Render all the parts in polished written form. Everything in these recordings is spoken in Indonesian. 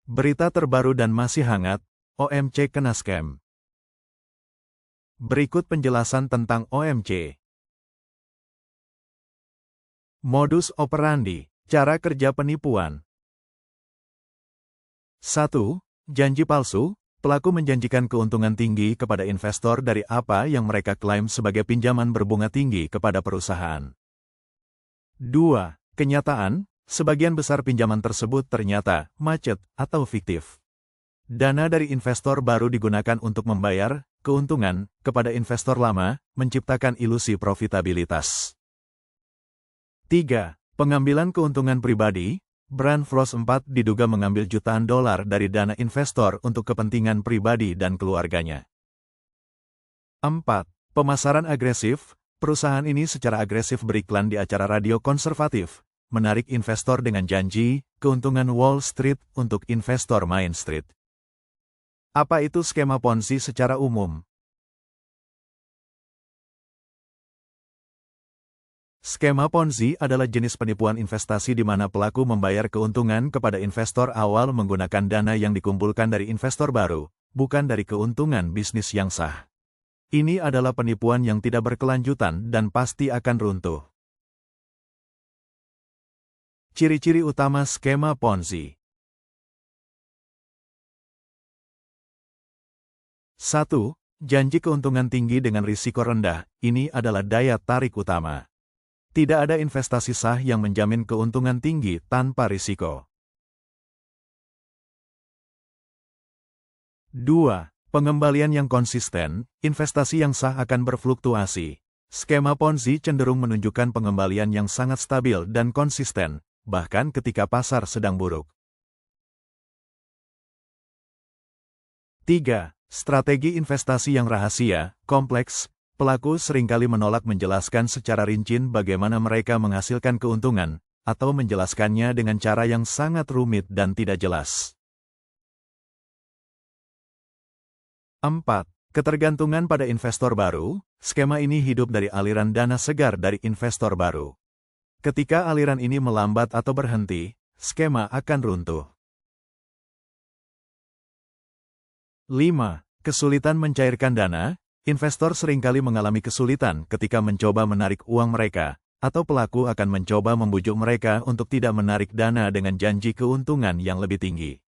Berita terbaru dan masih hangat, OMC kena scam. Berikut penjelasan tentang OMC. Modus operandi, cara kerja penipuan. 1. Janji palsu, pelaku menjanjikan keuntungan tinggi kepada investor dari apa yang mereka klaim sebagai pinjaman berbunga tinggi kepada perusahaan. 2. Kenyataan, sebagian besar pinjaman tersebut ternyata macet atau fiktif. Dana dari investor baru digunakan untuk membayar keuntungan kepada investor lama, menciptakan ilusi profitabilitas. 3. Pengambilan keuntungan pribadi. Brand Frost 4 diduga mengambil jutaan dolar dari dana investor untuk kepentingan pribadi dan keluarganya. 4. Pemasaran agresif. Perusahaan ini secara agresif beriklan di acara radio konservatif, menarik investor dengan janji keuntungan Wall Street untuk investor Main Street. Apa itu skema Ponzi secara umum? Skema Ponzi adalah jenis penipuan investasi di mana pelaku membayar keuntungan kepada investor awal menggunakan dana yang dikumpulkan dari investor baru, bukan dari keuntungan bisnis yang sah. Ini adalah penipuan yang tidak berkelanjutan dan pasti akan runtuh. Ciri-ciri utama skema Ponzi. 1. Janji keuntungan tinggi dengan risiko rendah. Ini adalah daya tarik utama. Tidak ada investasi sah yang menjamin keuntungan tinggi tanpa risiko. 2. Pengembalian yang konsisten. Investasi yang sah akan berfluktuasi. Skema Ponzi cenderung menunjukkan pengembalian yang sangat stabil dan konsisten, bahkan ketika pasar sedang buruk. 3. Strategi investasi yang rahasia, kompleks. Pelaku seringkali menolak menjelaskan secara rinci bagaimana mereka menghasilkan keuntungan, atau menjelaskannya dengan cara yang sangat rumit dan tidak jelas. 4. Ketergantungan pada investor baru. Skema ini hidup dari aliran dana segar dari investor baru. Ketika aliran ini melambat atau berhenti, skema akan runtuh. 5. Kesulitan mencairkan dana. Investor seringkali mengalami kesulitan ketika mencoba menarik uang mereka, atau pelaku akan mencoba membujuk mereka untuk tidak menarik dana dengan janji keuntungan yang lebih tinggi.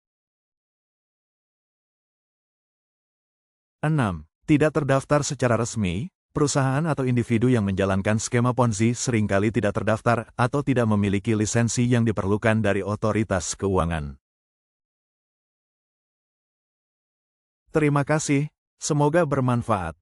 6. Tidak terdaftar secara resmi. Perusahaan atau individu yang menjalankan skema Ponzi seringkali tidak terdaftar atau tidak memiliki lisensi yang diperlukan dari otoritas keuangan. Terima kasih, semoga bermanfaat.